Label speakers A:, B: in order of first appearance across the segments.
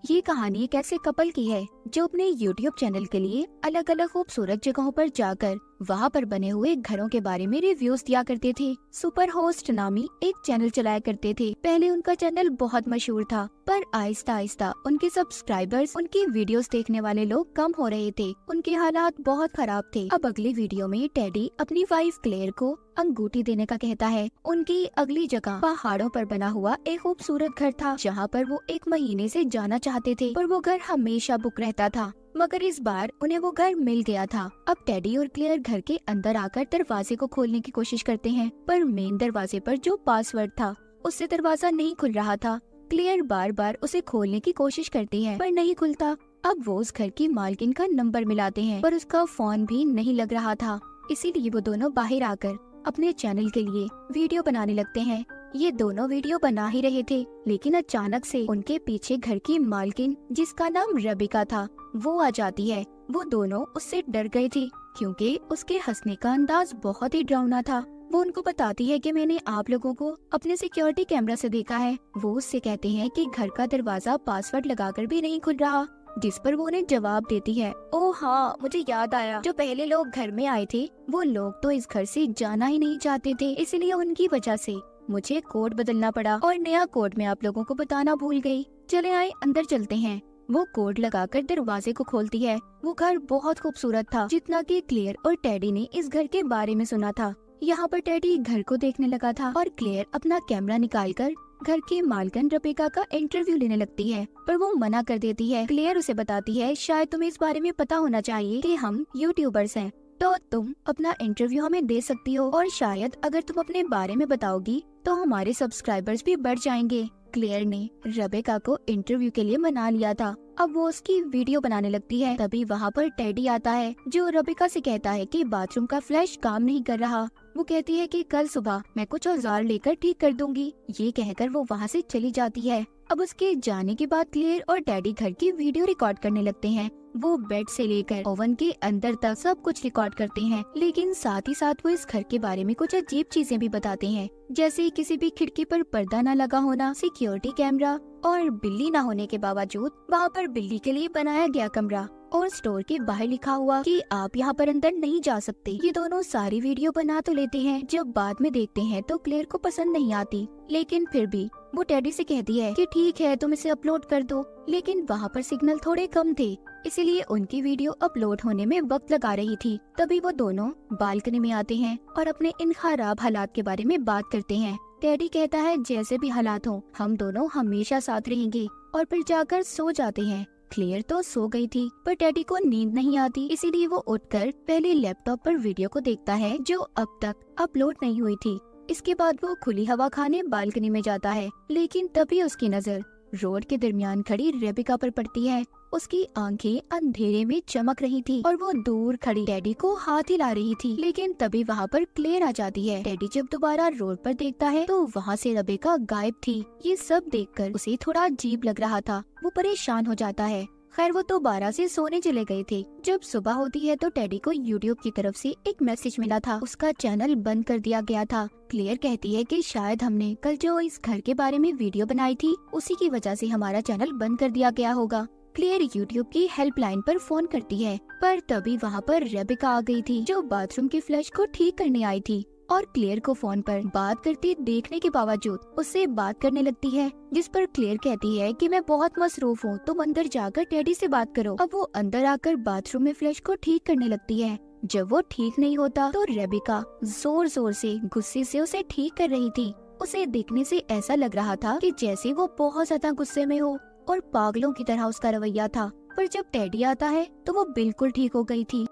A: ये कहानी एक ऐसे कपल की है जो अपने YouTube चैनल के लिए अलग अलग खूबसूरत जगहों पर जाकर वहाँ पर बने हुए घरों के बारे में रिव्यूज दिया करते थे। सुपर होस्ट नामी एक चैनल चलाया करते थे। पहले उनका चैनल बहुत मशहूर था, पर आहिस्ता आहिस्ता उनके सब्सक्राइबर्स, उनकी वीडियोस देखने वाले लोग कम हो रहे थे। उनके हालात बहुत खराब थे। अब अगली वीडियो में टेडी अपनी वाइफ क्लेयर को अंगूठी देने का कहता है। उनकी अगली जगह पहाड़ों पर बना हुआ एक खूबसूरत घर था, जहाँ पर वो 1 महीने से जाना चाहते थे, पर वो घर हमेशा बुक रहता था। मगर इस बार उन्हें वो घर मिल गया था। अब टेडी और क्लेयर घर के अंदर आकर दरवाजे को खोलने की कोशिश करते हैं, पर मेन दरवाजे पर जो पासवर्ड था उससे दरवाजा नहीं खुल रहा था। क्लेयर बार बार उसे खोलने की कोशिश करती है, पर नहीं खुलता। अब वो उस घर की मालकिन का नंबर मिलाते हैं, पर उसका फोन भी नहीं लग रहा था। इसीलिए वो दोनों बाहर आकर अपने चैनल के लिए वीडियो बनाने लगते हैं। ये दोनों वीडियो बना ही रहे थे, लेकिन अचानक से उनके पीछे घर की मालकिन, जिसका नाम रबिका था, वो आ जाती है। वो दोनों उससे डर गए थे, क्योंकि उसके हंसने का अंदाज बहुत ही डरावना था। वो उनको बताती है कि मैंने आप लोगों को अपने सिक्योरिटी कैमरा से देखा है। वो उससे कहते हैं कि घर का दरवाजा पासवर्ड लगाकर भी नहीं खुल रहा, जिस पर वो उन्हें जवाब देती है, ओह हाँ, मुझे याद आया, जो पहले लोग घर में आए थे वो लोग तो इस घर से जाना ही नहीं चाहते थे, इसलिए उनकी वजह से मुझे कोड बदलना पड़ा और नया कोड मैं आप लोगों को बताना भूल गई। चले आए, अंदर चलते हैं। वो कोड लगाकर दरवाजे को खोलती है। वो घर बहुत खूबसूरत था, जितना कि क्लेयर और टेडी ने इस घर के बारे में सुना था। यहाँ पर टेडी घर को देखने लगा था और क्लेयर अपना कैमरा निकालकर घर के मालकिन रबिका का इंटरव्यू लेने लगती है, पर वो मना कर देती है। क्लेयर उसे बताती है, शायद तुम्हें इस बारे में पता होना चाहिए कि हम यूट्यूबर्स हैं, तो तुम अपना इंटरव्यू हमें दे सकती हो, और शायद अगर तुम अपने बारे में बताओगी तो हमारे सब्सक्राइबर्स भी बढ़ जाएंगे। क्लेयर ने रबिका को इंटरव्यू के लिए मना लिया था। अब वो उसकी वीडियो बनाने लगती है। तभी वहाँ पर टेडी आता है, जो रबिका से कहता है कि बाथरूम का फ्लैश काम नहीं कर रहा। वो कहती है कि कल सुबह मैं कुछ औजार लेकर ठीक कर दूंगी। ये कहकर वो वहाँ से चली जाती है। अब उसके जाने के बाद क्लेयर और टेडी घर की वीडियो रिकॉर्ड करने लगते हैं। वो बेड से लेकर ओवन के अंदर तक सब कुछ रिकॉर्ड करते हैं, लेकिन साथ ही साथ वो इस घर के बारे में कुछ अजीब चीजें भी बताते हैं, जैसे किसी भी खिड़की पर पर्दा न लगा होना, सिक्योरिटी कैमरा, और बिल्ली न होने के बावजूद वहाँ पर बिल्ली के लिए बनाया गया कमरा, और स्टोर के बाहर लिखा हुआ कि आप यहाँ पर अंदर नहीं जा सकते। ये दोनों सारी वीडियो बना तो लेते हैं, जब बाद में देखते हैं तो क्लेयर को पसंद नहीं आती, लेकिन फिर भी वो टेडी से कहती है कि ठीक है, तुम इसे अपलोड कर दो। लेकिन वहाँ पर सिग्नल थोड़े कम थे, इसीलिए उनकी वीडियो अपलोड होने में वक्त लगा रही थी। तभी वो दोनों बालकनी में आते हैं और अपने इन खराब हालात के बारे में बात करते हैं। टेडी कहता है, जैसे भी हालात हो हम दोनों हमेशा साथ रहेंगे, और फिर जाकर सो जाते हैं। क्लेयर तो सो गई थी, पर टेडी को नींद नहीं आती, इसीलिए वो उठकर पहले लैपटॉप पर वीडियो को देखता है जो अब तक अपलोड नहीं हुई थी। इसके बाद वो खुली हवा खाने बालकनी में जाता है, लेकिन तभी उसकी नजर रोड के दरमियान खड़ी रेबिका पर पड़ती है। उसकी आंखें अंधेरे में चमक रही थी और वो दूर खड़ी टेडी को हाथ हिला रही थी, लेकिन तभी वहाँ पर क्लेयर आ जाती है। टेडी जब दोबारा रोड पर देखता है तो वहाँ से रेबिका गायब थी। ये सब देखकर उसे थोड़ा अजीब लग रहा था। वो परेशान हो जाता है। खैर वो दोबारा से सोने चले गए थे। जब सुबह होती है तो टेडी को यूट्यूब की तरफ से एक मैसेज मिला था, उसका चैनल बंद कर दिया गया था। क्लेयर कहती है कि शायद हमने कल जो इस घर के बारे में वीडियो बनाई थी उसी की वजह से हमारा चैनल बंद कर दिया गया होगा। क्लेयर यूट्यूब की हेल्पलाइन पर फोन करती है, पर तभी वहाँ पर रेबिका आ गई थी, जो बाथरूम के फ्लैश को ठीक करने आई थी, और क्लेयर को फोन पर बात करते देखने के बावजूद उससे बात करने लगती है, जिस पर क्लेयर कहती है कि मैं बहुत मसरूफ हूँ, तुम अंदर जाकर टेडी से बात करो। अब वो अंदर आकर बाथरूम में फ्लैश को ठीक करने लगती है। जब वो ठीक नहीं होता तो रेबिका जोर जोर से गुस्से से उसे ठीक कर रही थी। उसे देखने से ऐसा लग रहा था कि जैसे वो बहुत ज्यादा गुस्से में हो, और पागलों की तरह उसका रवैया था। पर जब टेडी आता है तो वो बिल्कुल ठीक हो गई थी।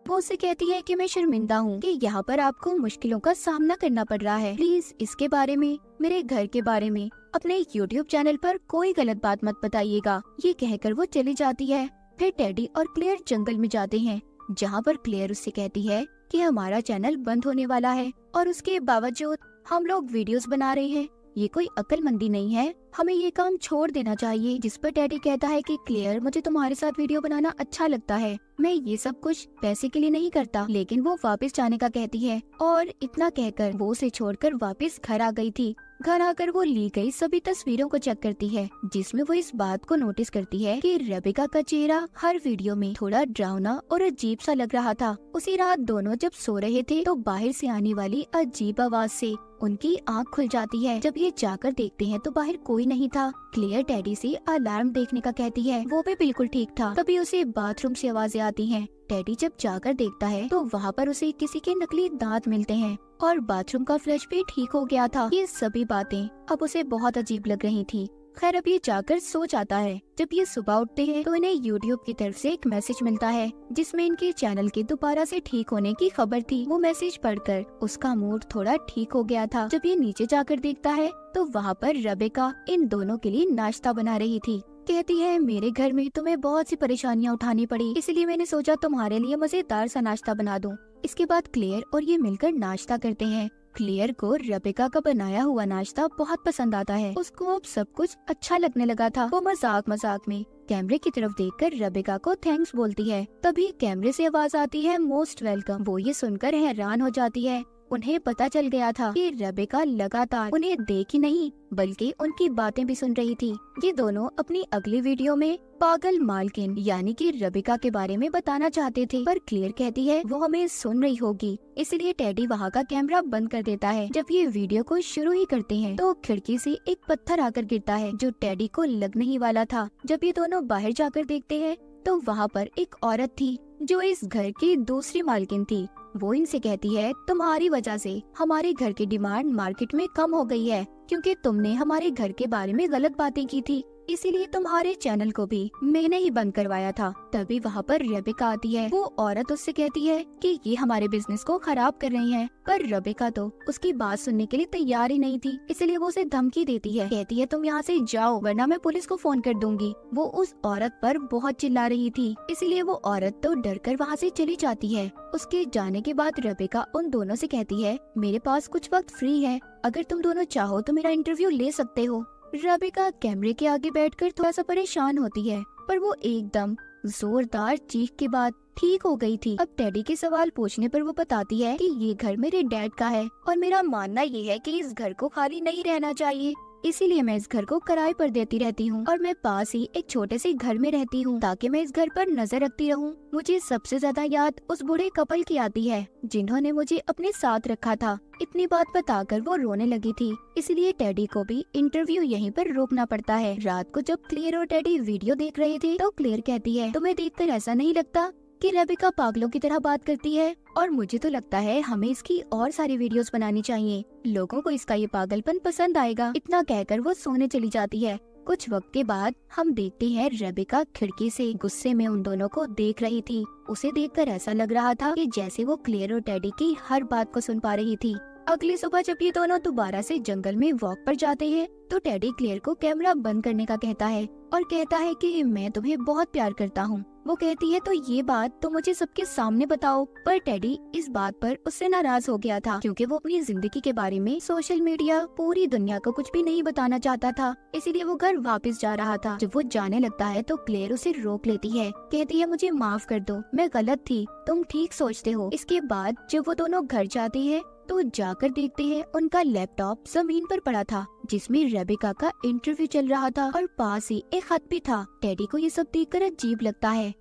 A: वो उसे कहती है कि मैं शर्मिंदा हूँ कि यहाँ पर आपको मुश्किलों का सामना करना पड़ रहा है। प्लीज इसके बारे में, मेरे घर के बारे में अपने YouTube चैनल पर कोई गलत बात मत बताइएगा। ये कहकर वो चली जाती है। फिर टेडी और क्लेयर जंगल में जाते हैं, जहाँ पर क्लेयर उससे कहती है कि हमारा चैनल बंद होने वाला है और उसके बावजूद हम लोग वीडियोस बना रहे हैं। ये कोई अक्लमंदी नहीं है, हमें ये काम छोड़ देना चाहिए। जिस पर टेडी कहता है कि क्लेयर, मुझे तुम्हारे साथ वीडियो बनाना अच्छा लगता है, मैं ये सब कुछ पैसे के लिए नहीं करता। लेकिन वो वापस जाने का कहती है और इतना कहकर वो उसे छोड़कर वापस घर आ गई थी। घर आकर वो ली गई सभी तस्वीरों को चेक करती है, जिसमें वो इस बात को नोटिस करती है कि रेबेका का चेहरा हर वीडियो में थोड़ा डरावना और अजीब सा लग रहा था। उसी रात दोनों जब सो रहे थे तो बाहर से आने वाली अजीब आवाज से उनकी आंख खुल जाती है। जब ये जाकर देखते हैं तो बाहर कोई नहीं था। क्लेयर टेडी से अलार्म देखने का कहती है, वो भी बिल्कुल ठीक था। तभी उसे बाथरूम से आवाजें आती हैं। टेडी जब जाकर देखता है तो वहाँ पर उसे किसी के नकली दांत मिलते हैं और बाथरूम का फ्लश भी ठीक हो गया था। ये सभी बातें अब उसे बहुत अजीब लग रही थी। खैर अब ये जाकर सो जाता है। जब ये सुबह उठते हैं तो इन्हें यूट्यूब की तरफ से एक मैसेज मिलता है, जिसमें इनके चैनल के दोबारा से ठीक होने की खबर थी। वो मैसेज पढ़कर उसका मूड थोड़ा ठीक हो गया था। जब ये नीचे जाकर देखता है तो वहाँ पर रेबेका इन दोनों के लिए नाश्ता बना रही थी। कहती है, मेरे घर में तुम्हें बहुत सी परेशानियाँ उठानी पड़ी, इसलिए मैंने सोचा तुम्हारे लिए मजेदार सा नाश्ता बना दूं। इसके बाद क्लेयर और ये मिलकर नाश्ता करते हैं। क्लेयर को रेबेका का बनाया हुआ नाश्ता बहुत पसंद आता है। उसको अब सब कुछ अच्छा लगने लगा था। वो मजाक मजाक में कैमरे की तरफ देखकर रेबेका को थैंक्स बोलती है। तभी कैमरे से आवाज आती है, मोस्ट वेलकम। वो ये सुनकर हैरान हो जाती है। उन्हें पता चल गया था कि रेबेका लगातार उन्हें देख ही नहीं बल्कि उनकी बातें भी सुन रही थी। ये दोनों अपनी अगली वीडियो में पागल मालकिन यानी कि रेबेका के बारे में बताना चाहते थे, पर क्लेयर कहती है वो हमें सुन रही होगी, इसलिए टेडी वहाँ का कैमरा बंद कर देता है। जब ये वीडियो को शुरू ही करते हैं तो खिड़की से एक पत्थर आकर गिरता है जो टेडी को लगने ही वाला था। जब ये दोनों बाहर जाकर देखते हैं तो वहाँ पर एक औरत थी जो इस घर की दूसरी मालकिन थी। वो इनसे कहती है, तुम्हारी वजह से हमारे घर की डिमांड मार्केट में कम हो गई है, क्योंकि तुमने हमारे घर के बारे में गलत बातें की थी, इसीलिए तुम्हारे चैनल को भी मैंने ही बंद करवाया था। तभी वहाँ पर रेबेका आती है। वो औरत उससे कहती है कि ये हमारे बिजनेस को खराब कर रही हैं, पर रेबेका तो उसकी बात सुनने के लिए तैयार ही नहीं थी, इसलिए वो उसे धमकी देती है। कहती है, तुम यहाँ से जाओ वरना मैं पुलिस को फोन कर दूंगी। वो उस औरत पर बहुत चिल्ला रही थी, इसलिए वो औरत तो डर कर वहाँ से चली जाती है। उसके जाने के बाद रेबेका उन दोनों से कहती है, मेरे पास कुछ वक्त फ्री है, अगर तुम दोनों चाहो तो मेरा इंटरव्यू ले सकते हो। रेबेका कैमरे के आगे बैठकर थोड़ा सा परेशान होती है, पर वो एकदम जोरदार चीख के बाद ठीक हो गई थी। अब टेडी के सवाल पूछने पर वो बताती है कि ये घर मेरे डैड का है और मेरा मानना ये है कि इस घर को खाली नहीं रहना चाहिए, इसीलिए मैं इस घर को किराए पर देती रहती हूँ और मैं पास ही एक छोटे से घर में रहती हूँ ताकि मैं इस घर पर नजर रखती रहूँ। मुझे सबसे ज्यादा याद उस बूढ़े कपल की आती है जिन्होंने मुझे अपने साथ रखा था। इतनी बात बताकर वो रोने लगी थी, इसलिए टेडी को भी इंटरव्यू यहीं पर रोकना पड़ता है। रात को जब क्लेयर और टेडी वीडियो देख रहे थे तो क्लेयर कहती है, तुम्हें देखकर ऐसा नहीं लगता कि रेबेका पागलों की तरह बात करती है? और मुझे तो लगता है हमें इसकी और सारी वीडियोस बनानी चाहिए, लोगों को इसका ये पागलपन पसंद आएगा। इतना कहकर वो सोने चली जाती है। कुछ वक्त के बाद हम देखते हैं रेबेका खिड़की से गुस्से में उन दोनों को देख रही थी। उसे देखकर ऐसा लग रहा था कि जैसे वो क्लेयर और टेडी की हर बात को सुन पा रही थी। अगली सुबह जब ये दोनों दोबारा से जंगल में वॉक पर जाते हैं तो टेडी क्लेयर को कैमरा बंद करने का कहता है और कहता है कि मैं तुम्हें बहुत प्यार करता हूँ। वो कहती है, तो ये बात तो मुझे सबके सामने बताओ। पर टेडी इस बात पर उससे नाराज हो गया था, क्योंकि वो अपनी जिंदगी के बारे में सोशल मीडिया पूरी दुनिया को कुछ भी नहीं बताना चाहता था, इसीलिए वो घर वापस जा रहा था। जब वो जाने लगता है तो क्लेयर उसे रोक लेती है, कहती है, मुझे माफ कर दो, मैं गलत थी, तुम ठीक सोचते हो। इसके बाद जब वो दोनों घर जाते हैं तो जाकर देखते हैं उनका लैपटॉप जमीन पर पड़ा था जिसमें रेबेका का इंटरव्यू चल रहा था और पास ही एक खत भी था। टेडी को ये सब देखकर अजीब लगता है।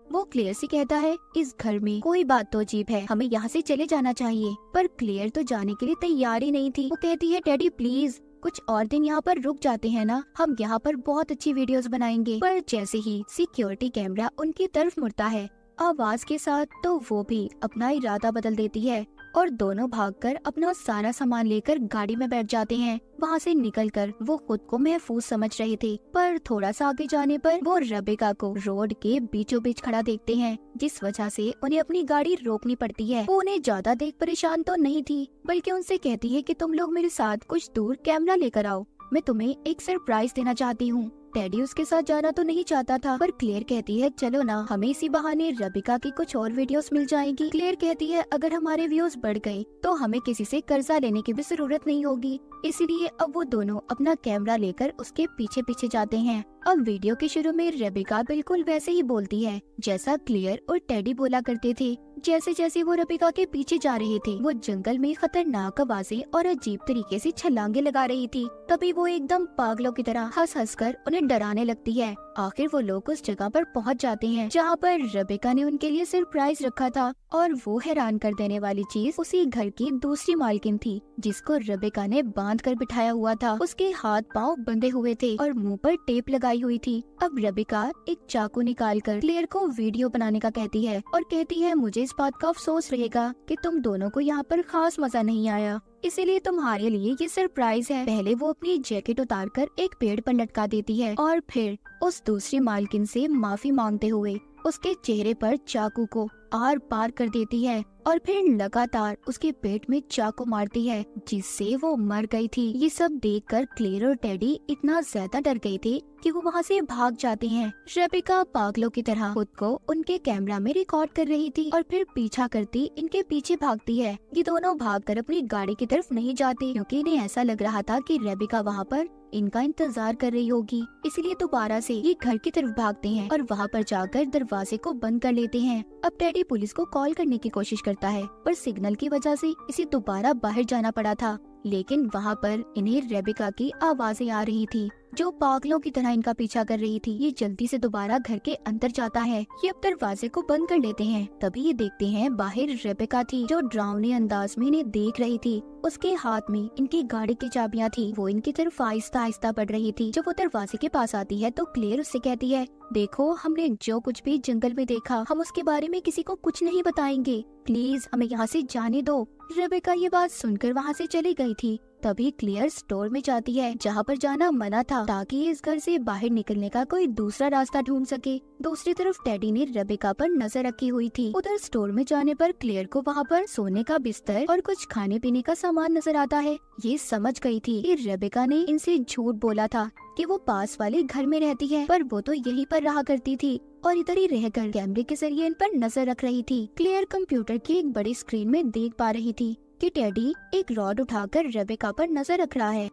A: वो क्लेयर से कहता है, इस घर में कोई बात तो अजीब है, हमें यहाँ से चले जाना चाहिए। पर क्लेयर तो जाने के लिए तैयार ही नहीं थी। वो कहती है, टेडी प्लीज कुछ और दिन यहाँ पर रुक जाते हैं ना, हम यहाँ पर बहुत अच्छी वीडियोस बनाएंगे। पर जैसे ही सिक्योरिटी कैमरा उनकी तरफ मुड़ता है आवाज के साथ, तो वो भी अपना इरादा बदल देती है और दोनों भागकर अपना सारा सामान लेकर गाड़ी में बैठ जाते हैं। वहाँ से निकलकर वो खुद को महफूज समझ रहे थे, पर थोड़ा सा आगे जाने पर वो रेबेका को रोड के बीचों बीच खड़ा देखते हैं, जिस वजह से उन्हें अपनी गाड़ी रोकनी पड़ती है। वो उन्हें ज्यादा देख परेशान तो नहीं थी, बल्कि उनसे कहती है कि तुम लोग मेरे साथ कुछ दूर कैमरा लेकर आओ, मैं तुम्हें एक सरप्राइज देना चाहती हूँ। टेडी उसके साथ जाना तो नहीं चाहता था, पर क्लेयर कहती है चलो ना, हमें इसी बहाने रेबिका की कुछ और वीडियोस मिल जाएगी। क्लेयर कहती है अगर हमारे व्यूज बढ़ गए तो हमें किसी से कर्जा लेने की भी जरूरत नहीं होगी। इसीलिए अब वो दोनों अपना कैमरा लेकर उसके पीछे पीछे जाते हैं। अब वीडियो के शुरू में रेबिका बिल्कुल वैसे ही बोलती है जैसा क्लियर और टेडी बोला करते थे। जैसे जैसे वो रेबिका के पीछे जा रहे थे, वो जंगल में खतरनाक आवाजें और अजीब तरीके से छलांगे लगा रही थी। तभी वो एकदम पागलों की तरह हंस हंस कर उन्हें डराने लगती है। आखिर वो लोग उस जगह पर पहुंच जाते हैं जहां पर रेबिका ने उनके लिए सरप्राइज रखा था, और वो हैरान कर देने वाली चीज उसी घर की दूसरी मालकिन थी, जिसको रेबिका ने बांध कर बिठाया हुआ था। उसके हाथ पाँव बंधे हुए थे और मुंह पर टेप लगाई हुई थी। अब रेबिका एक चाकू निकाल कर क्लेयर को वीडियो बनाने का कहती है और कहती है मुझे इस बात का अफसोस रहेगा कि तुम दोनों को यहाँ पर खास मजा नहीं आया, इसीलिए तुम्हारे लिए ये सरप्राइज है। पहले वो अपनी जैकेट उतारकर एक पेड़ पर लटका देती है और फिर उस दूसरी मालकिन से माफी मांगते हुए उसके चेहरे पर चाकू को आर पार कर देती है और फिर लगातार उसके पेट में चाकू मारती है, जिससे वो मर गई थी। ये सब देखकर क्लेयर और टेडी इतना ज्यादा डर गए थे कि वो वहाँ से भाग जाते हैं। रेबिका पागलों की तरह खुद को उनके कैमरा में रिकॉर्ड कर रही थी और फिर पीछा करती इनके पीछे भागती है। ये दोनों भागकर अपनी गाड़ी की तरफ नहीं जाते क्योंकि इन्हें ऐसा लग रहा था कि रेबिका वहाँ पर इनका इंतजार कर रही होगी। इसलिए दोबारा से ये घर की तरफ भागते हैं और वहाँ पर जाकर दरवाजे को बंद कर लेते हैं। अब टेडी पुलिस को कॉल करने की कोशिश करता है, पर सिग्नल की वजह से इसे दोबारा बाहर जाना पड़ा था। लेकिन वहाँ पर इन्हें रेबिका की आवाजें आ रही थी जो पागलों की तरह इनका पीछा कर रही थी। ये जल्दी से दोबारा घर के अंदर जाता है। ये अब दरवाजे को बंद कर लेते हैं। तभी ये देखते हैं बाहर रेबिका थी जो डरावने अंदाज में इन्हें देख रही थी। उसके हाथ में इनकी गाड़ी की चाबियां थी। वो इनकी तरफ आहिस्ता आहिस्ता बढ़ रही थी। जब वो दरवाजे के पास आती है तो क्लेयर उससे कहती है देखो, हमने जो कुछ भी जंगल में देखा हम उसके बारे में किसी को कुछ नहीं बताएंगे, प्लीज हमें यहाँ से जाने दो। रेबिका ये बात सुनकर वहाँ से चली गई थी। तभी क्लियर स्टोर में जाती है जहाँ पर जाना मना था, ताकि इस घर से बाहर निकलने का कोई दूसरा रास्ता ढूंढ सके। दूसरी तरफ टेडी ने रेबिका पर नजर रखी हुई थी। उधर स्टोर में जाने पर क्लियर को वहाँ पर सोने का बिस्तर और कुछ खाने पीने का सामान नजर आता है। ये समझ गई थी कि रेबिका ने इनसे झूठ बोला था कि वो पास वाले घर में रहती है, पर वो तो यहीं पर रहा करती थी और इधर ही रहकर कैमरे के जरिए इन पर नजर रख रही थी। क्लियर कंप्यूटर की एक बड़ी स्क्रीन में देख पा रही थी कि टेडी एक रॉड उठाकर रेबिका पर नजर रख रहा है।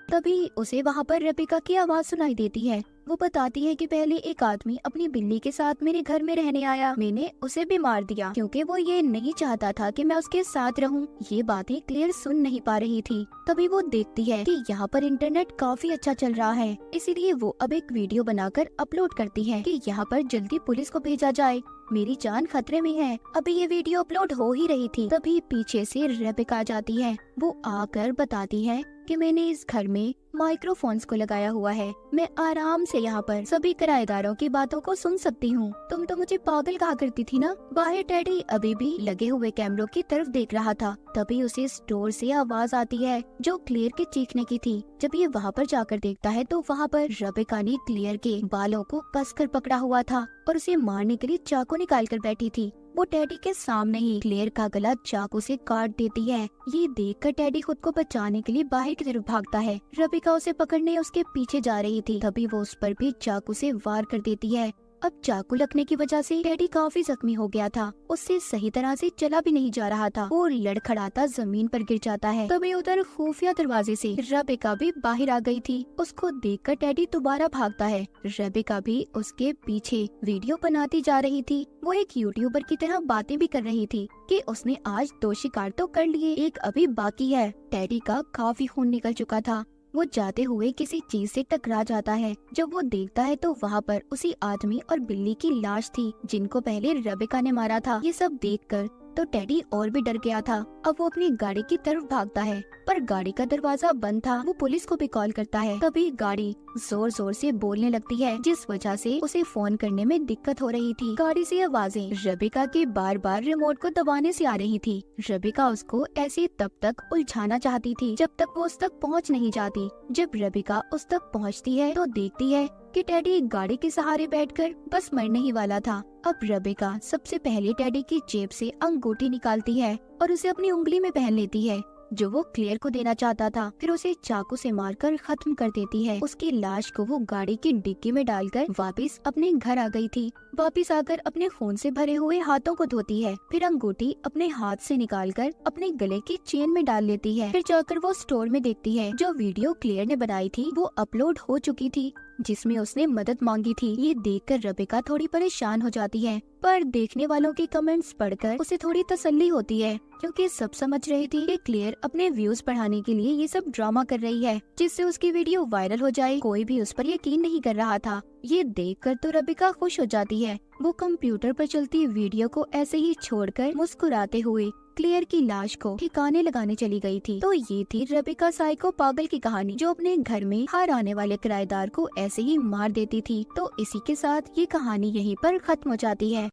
A: तभी उसे वहाँ पर रेबिका की आवाज सुनाई देती है। वो बताती है कि पहले एक आदमी अपनी बिल्ली के साथ मेरे घर में रहने आया, मैंने उसे भी मार दिया क्योंकि वो ये नहीं चाहता था कि मैं उसके साथ रहूं। ये बातें क्लियर सुन नहीं पा रही थी। तभी वो देखती है कि यहाँ पर इंटरनेट काफी अच्छा चल रहा है, इसीलिए वो अब एक वीडियो बनाकर अपलोड करती है कि यहाँ पर जल्दी पुलिस को भेजा जाए, मेरी जान खतरे में है। अभी ये वीडियो अपलोड हो ही रही थी, तभी पीछे से रेबिका आ जाती है। वो आकर बताती है कि मैंने इस घर में माइक्रोफोन्स को लगाया हुआ है, मैं आराम से यहाँ पर सभी किराएदारों की बातों को सुन सकती हूँ। तुम तो मुझे पागल कहा करती थी ना। बाहर टेडी अभी भी लगे हुए कैमरों की तरफ देख रहा था। तभी उसे स्टोर से आवाज आती है जो क्लियर के चीखने की थी। जब ये वहाँ पर जाकर देखता है तो वहाँ पर रेबिका ने क्लियर के बालों को कसकर पकड़ा हुआ था और उसे मारने के लिए चाकू निकाल कर बैठी थी। वो टेडी के सामने ही क्लेयर का गला चाकू से काट देती है। ये देखकर टेडी खुद को बचाने के लिए बाहर की तरफ भागता है। रेबिका उसे पकड़ने उसके पीछे जा रही थी, तभी वो उस पर भी चाकू से वार कर देती है। अब चाकू लगने की वजह से टेडी काफी जख्मी हो गया था, उससे सही तरह से चला भी नहीं जा रहा था। वो लड़खड़ाता जमीन पर गिर जाता है। तभी उधर खुफिया दरवाजे से रेबिका भी बाहर आ गई थी। उसको देखकर टेडी दोबारा भागता है। रेबिका भी उसके पीछे वीडियो बनाती जा रही थी। वो एक यूट्यूबर की तरह बातें भी कर रही थी कि उसने आज 2 शिकार तो कर लिए, एक अभी बाकी है। टेडी का काफी खून निकल चुका था। वो जाते हुए किसी चीज से टकरा जाता है। जब वो देखता है तो वहाँ पर उसी आदमी और बिल्ली की लाश थी जिनको पहले रेबिका ने मारा था। ये सब देखकर तो टेडी और भी डर गया था। अब वो अपनी गाड़ी की तरफ भागता है, पर गाड़ी का दरवाजा बंद था। वो पुलिस को भी कॉल करता है। तभी गाड़ी जोर जोर से बोलने लगती है, जिस वजह से उसे फोन करने में दिक्कत हो रही थी। गाड़ी से आवाजें रेबिका के बार बार रिमोट को दबाने से आ रही थी। रेबिका उसको ऐसे तब तक उलझाना चाहती थी जब तक वो उस तक पहुंच नहीं जाती। जब रेबिका उस तक पहुंचती है तो देखती है कि टेडी गाड़ी के सहारे बैठकर बस मरने ही वाला था। अब रेबिका सबसे पहले टेडी की जेब से अंगूठी निकालती है और उसे अपनी उंगली में पहन लेती है। जो वो क्लेयर को देना चाहता था, फिर उसे चाकू से मारकर खत्म कर देती है। उसकी लाश को वो गाड़ी की डिक्की में डालकर वापस अपने घर आ गई थी। वापस आकर अपने खून से भरे हुए हाथों को धोती है, फिर अंगूठी अपने हाथ से निकालकर अपने गले की चेन में डाल लेती है। फिर जाकर वो स्टोर में देखती है जो वीडियो क्लेयर ने बनाई थी वो अपलोड हो चुकी थी, जिसमें उसने मदद मांगी थी। ये देखकर रेबेका थोड़ी परेशान हो जाती है, पर देखने वालों के कमेंट्स पढ़कर उसे थोड़ी तसल्ली होती है, क्योंकि सब समझ रही थी कि क्लेयर अपने व्यूज बढ़ाने के लिए ये सब ड्रामा कर रही है, जिससे उसकी वीडियो वायरल हो जाए। कोई भी उस पर यकीन नहीं कर रहा था। ये देखकर तो रेबेका खुश हो जाती है। वो कंप्यूटर पर चलती वीडियो को ऐसे ही छोड़कर मुस्कुराते हुए क्लेयर की लाश को ठिकाने लगाने चली गई थी। तो ये थी रेबेका साइको पागल की कहानी, जो अपने घर में हर आने वाले किराएदार को ऐसे ही मार देती थी। तो इसी के साथ ये कहानी यहीं पर खत्म हो जाती है।